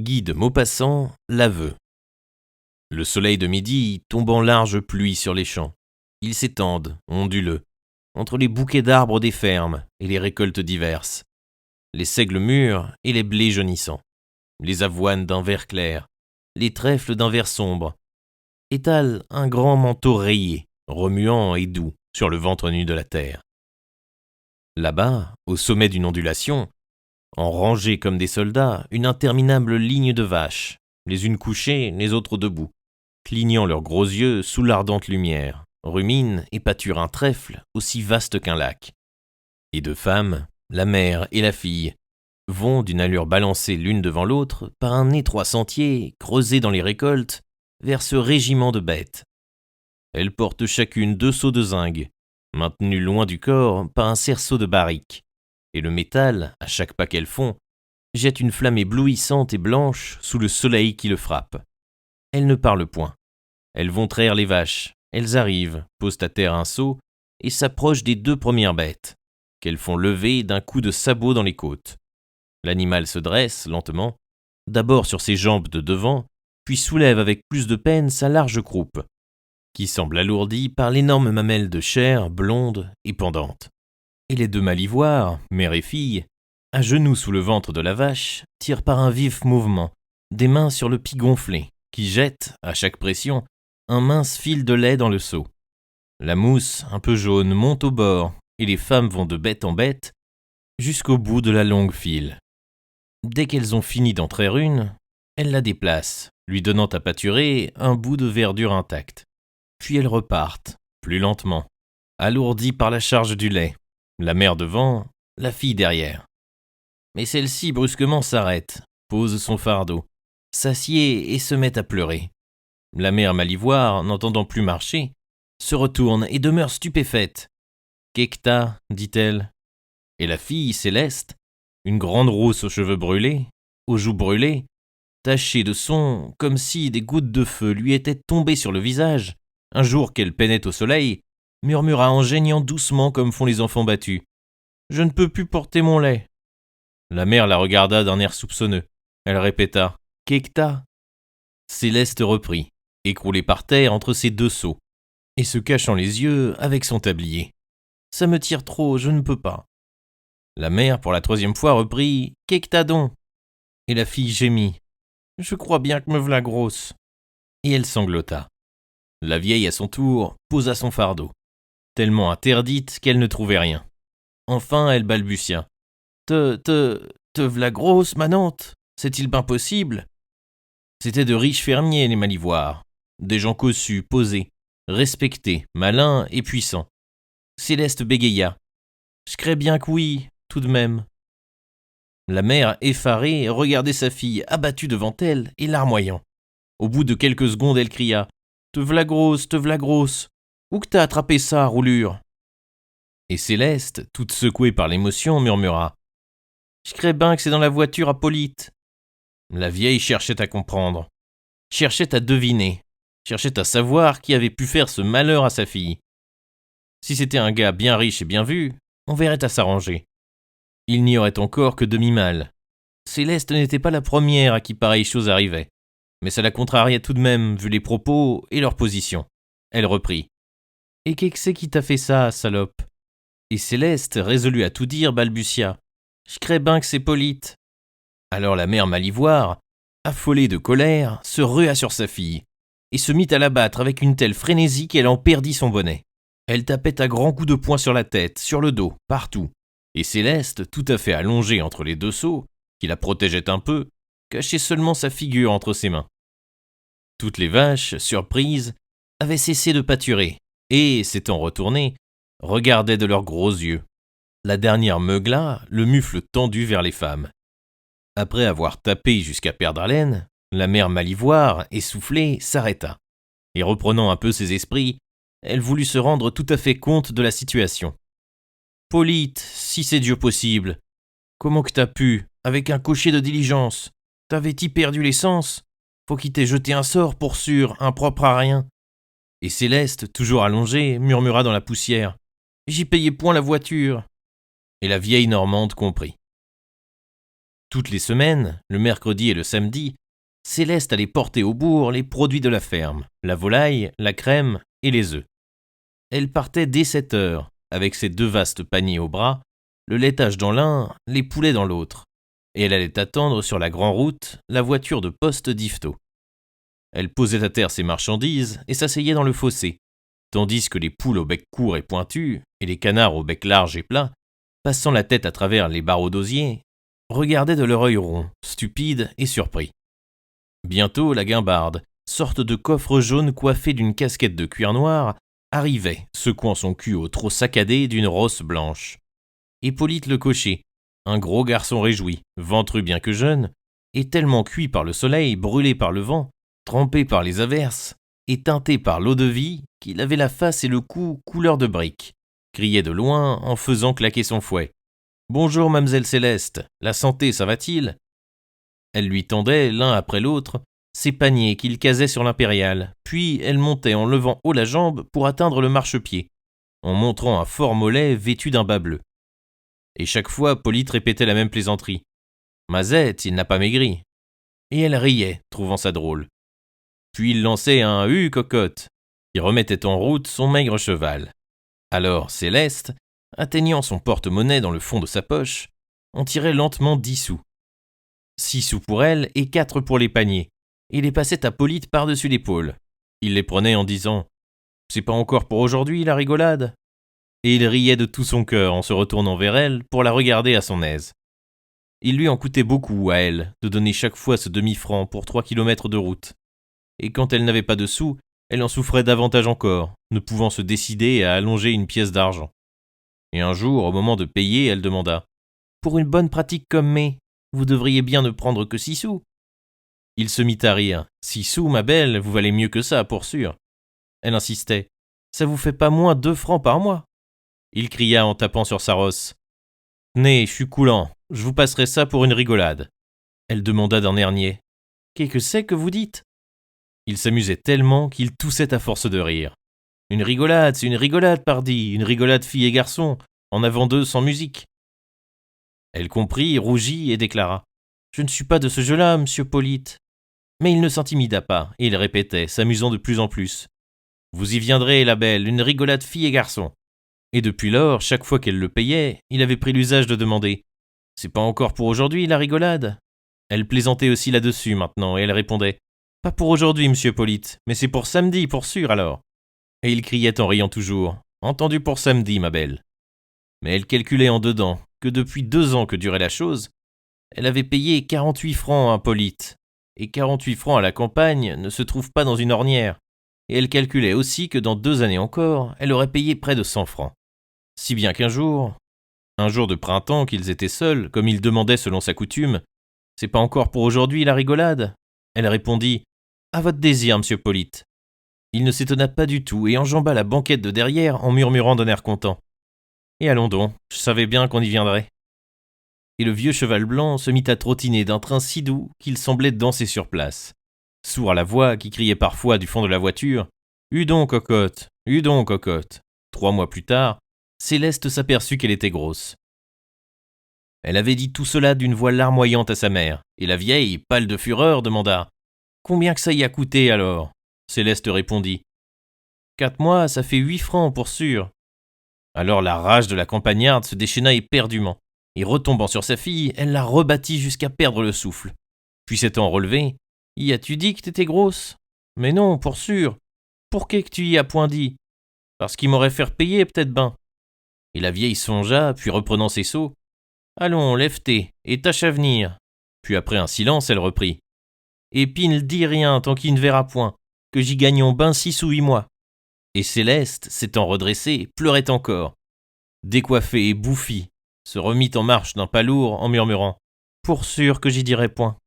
Guy de Maupassant, l'aveu. Le soleil de midi tombe en large pluie sur les champs. Ils s'étendent, onduleux, entre les bouquets d'arbres des fermes et les récoltes diverses. Les seigles mûrs et les blés jaunissants, les avoines d'un vert clair, les trèfles d'un vert sombre, étalent un grand manteau rayé, remuant et doux sur le ventre nu de la terre. Là-bas, au sommet d'une ondulation, en rangée comme des soldats, une interminable ligne de vaches, les unes couchées, les autres debout, clignant leurs gros yeux sous l'ardente lumière, ruminent et pâturent un trèfle aussi vaste qu'un lac. Et deux femmes, la mère et la fille, vont d'une allure balancée l'une devant l'autre par un étroit sentier creusé dans les récoltes vers ce régiment de bêtes. Elles portent chacune 2 seaux de zinc, maintenus loin du corps par un cerceau de barrique, et le métal, à chaque pas qu'elles font, jette une flamme éblouissante et blanche sous le soleil qui le frappe. Elles ne parlent point. Elles vont traire les vaches. Elles arrivent, posent à terre un seau et s'approchent des 2 premières bêtes, qu'elles font lever d'un coup de sabot dans les côtes. L'animal se dresse lentement, d'abord sur ses jambes de devant, puis soulève avec plus de peine sa large croupe, qui semble alourdie par l'énorme mamelle de chair blonde et pendante. Et les 2 malivoires, mère et fille, à genoux sous le ventre de la vache, tirent par un vif mouvement, des mains sur le pis gonflé, qui jette, à chaque pression, un mince fil de lait dans le seau. La mousse, un peu jaune, monte au bord, et les femmes vont de bête en bête, jusqu'au bout de la longue file. Dès qu'elles ont fini d'en traire une, elles la déplacent, lui donnant à pâturer un bout de verdure intacte. Puis elles repartent, plus lentement, alourdies par la charge du lait, la mère devant, la fille derrière. Mais celle-ci brusquement s'arrête, pose son fardeau, s'assied et se met à pleurer. La mère malivoire, n'entendant plus marcher, se retourne et demeure stupéfaite. « Qu'est que t'as » dit-elle. Et la fille, Céleste, une grande rousse aux cheveux brûlés, aux joues brûlées, tachée de son, comme si des gouttes de feu lui étaient tombées sur le visage, un jour qu'elle peinait au soleil, murmura en geignant doucement comme font les enfants battus. « Je ne peux plus porter mon lait. » La mère la regarda d'un air soupçonneux. Elle répéta « Qu'est que t'as » Céleste reprit, écroulée par terre entre ses 2 seaux, et se cachant les yeux avec son tablier. « Ça me tire trop, je ne peux pas. » La mère, pour la 3e fois, reprit « Qu'est que t'as donc » Et la fille gémit. « Je crois bien que me v'là grosse. » Et elle sanglota. La vieille, à son tour, posa son fardeau, tellement interdite qu'elle ne trouvait rien. Enfin, elle balbutia. « Te v'là grosse, manante, c'est-il ben possible ?» C'étaient de riches fermiers, les malivoires, des gens cossus, posés, respectés, malins et puissants. Céleste bégaya. « J'crais bien que oui, tout de même. » La mère, effarée, regardait sa fille abattue devant elle et larmoyant. Au bout de quelques secondes, elle cria « Te v'là grosse, où que t'as attrapé ça, roulure ?» Et Céleste, toute secouée par l'émotion, murmura « J'crais ben que c'est dans la voiture à Polyte. » La vieille cherchait à comprendre, cherchait à deviner, cherchait à savoir qui avait pu faire ce malheur à sa fille. Si c'était un gars bien riche et bien vu, on verrait à s'arranger. Il n'y aurait encore que demi-mal. Céleste n'était pas la première à qui pareille chose arrivait, mais ça la contrariait tout de même, vu les propos et leur position. Elle reprit. « Et qu'est-ce que c'est qui t'a fait ça, salope ?» Et Céleste, résolue à tout dire, balbutia. « J'crais ben que c'est Polyte. » Alors la mère malivoire, affolée de colère, se rua sur sa fille, et se mit à la battre avec une telle frénésie qu'elle en perdit son bonnet. Elle tapait à grands coups de poing sur la tête, sur le dos, partout, et Céleste, tout à fait allongée entre les 2 seaux, qui la protégeaient un peu, cachait seulement sa figure entre ses mains. Toutes les vaches, surprises, avaient cessé de pâturer, et, s'étant retournées, regardaient de leurs gros yeux. La dernière meugla, le mufle tendu vers les femmes. Après avoir tapé jusqu'à perdre haleine, la mère malivoire, essoufflée, s'arrêta, et reprenant un peu ses esprits, elle voulut se rendre tout à fait compte de la situation. « Polyte, si c'est Dieu possible, comment que t'as pu, avec un cocher de diligence, t'avais-tu perdu les sens ? Faut qu'il t'ait jeté un sort pour sûr, impropre à rien. » Et Céleste, toujours allongée, murmura dans la poussière. « J'y payais point la voiture. » Et la vieille Normande comprit. Toutes les semaines, le mercredi et le samedi, Céleste allait porter au bourg les produits de la ferme, la volaille, la crème et les œufs. Elle partait dès 7 heures, avec ses 2 vastes paniers au bras, le laitage dans l'un, les poulets dans l'autre, et elle allait attendre sur la grande route la voiture de poste d'Yvetot. Elle posait à terre ses marchandises et s'asseyait dans le fossé, tandis que les poules au bec court et pointu, et les canards au bec large et plat, passant la tête à travers les barreaux d'osier, regardaient de leur œil rond, stupide et surpris. Bientôt la guimbarde, sorte de coffre jaune coiffé d'une casquette de cuir noir, arrivait, secouant son cul au trot saccadé d'une rosse blanche. Hippolyte le cocher, un gros garçon réjoui, ventru bien que jeune, et tellement cuit par le soleil, brûlé par le vent, trempé par les averses, et teinté par l'eau-de-vie, qu'il avait la face et le cou couleur de brique, criait de loin en faisant claquer son fouet. « Bonjour, Mamselle Céleste, la santé, ça va-t-il » Elle lui tendait, l'un après l'autre, ses paniers qu'il casait sur l'impériale, puis elle montait en levant haut la jambe pour atteindre le marchepied, en montrant un fort mollet vêtu d'un bas bleu. Et chaque fois, Polyte répétait la même plaisanterie. « Mazette, il n'a pas maigri. » Et elle riait, trouvant ça drôle. Puis il lançait un « Hue, cocotte !» qui remettait en route son maigre cheval. Alors Céleste, atteignant son porte-monnaie dans le fond de sa poche, en tirait lentement 10 sous. 6 sous pour elle et 4 pour les paniers, et les passait à Polyte par-dessus l'épaule. Il les prenait en disant « C'est pas encore pour aujourd'hui, la rigolade ?» Et il riait de tout son cœur en se retournant vers elle pour la regarder à son aise. Il lui en coûtait beaucoup, à elle, de donner chaque fois ce demi-franc pour 3 kilomètres de route. Et quand elle n'avait pas de sous, elle en souffrait davantage encore, ne pouvant se décider à allonger une pièce d'argent. Et un jour, au moment de payer, elle demanda « Pour une bonne pratique comme mes, vous devriez bien ne prendre que 6 sous. » Il se mit à rire. « 6 sous, ma belle, vous valez mieux que ça, pour sûr. » Elle insistait. « Ça vous fait pas moins 2 francs par mois ?» Il cria en tapant sur sa rosse. « Tenez, je suis coulant, je vous passerai ça pour une rigolade. » Elle demanda d'un air niais. « Qu'est-ce que c'est que vous dites ?» Il s'amusait tellement qu'il toussait à force de rire. « Une rigolade, c'est une rigolade, pardi, une rigolade fille et garçon, en avant d'eux sans musique. » Elle comprit, rougit et déclara « Je ne suis pas de ce jeu-là, monsieur Polyte. » Mais il ne s'intimida pas, et il répétait, s'amusant de plus en plus. « Vous y viendrez, la belle, une rigolade fille et garçon. » Et depuis lors, chaque fois qu'elle le payait, il avait pris l'usage de demander « C'est pas encore pour aujourd'hui, la rigolade ?» Elle plaisantait aussi là-dessus maintenant, et elle répondait « Pas pour aujourd'hui, monsieur Polyte, mais c'est pour samedi, pour sûr alors. » Et il criait en riant toujours « Entendu pour samedi, ma belle. » Mais elle calculait en dedans que depuis 2 ans que durait la chose, elle avait payé 48 francs à un Polyte, et 48 francs à la campagne ne se trouvent pas dans une ornière, et elle calculait aussi que dans 2 années encore, elle aurait payé près de 100 francs. Si bien qu'un jour de printemps qu'ils étaient seuls, comme il demandait selon sa coutume, « C'est pas encore pour aujourd'hui la rigolade ?» Elle répondit « À votre désir, monsieur Polyte. » Il ne s'étonna pas du tout et enjamba la banquette de derrière en murmurant d'un air content « Et allons donc, je savais bien qu'on y viendrait. » Et le vieux cheval blanc se mit à trottiner d'un train si doux qu'il semblait danser sur place, sourd à la voix qui criait parfois du fond de la voiture « Hue donc, cocotte, hue donc, cocotte !» 3 mois plus tard, Céleste s'aperçut qu'elle était grosse. Elle avait dit tout cela d'une voix larmoyante à sa mère, et la vieille, pâle de fureur, demanda « Combien que ça y a coûté alors ?» Céleste répondit « 4 mois, ça fait 8 francs pour sûr. » Alors la rage de la campagnarde se déchaîna éperdument, et retombant sur sa fille, elle la rebattit jusqu'à perdre le souffle. Puis s'étant relevée, « Y as-tu dit que t'étais grosse ? Mais non, pour sûr. Pour qu'est-ce que tu y as point dit ? Parce qu'il m'aurait fait payer peut-être ben. » Et la vieille songea, puis reprenant ses seaux, « Allons, lève-t'es, et tâche à venir. » Puis après un silence, elle reprit, « Et pis ne dis rien tant qu'il ne verra point, que j'y gagnons ben 6 ou 8 mois. » Et Céleste, s'étant redressée, pleurait encore. Décoiffée et bouffie, se remit en marche d'un pas lourd en murmurant « Pour sûr que j'y dirai point. »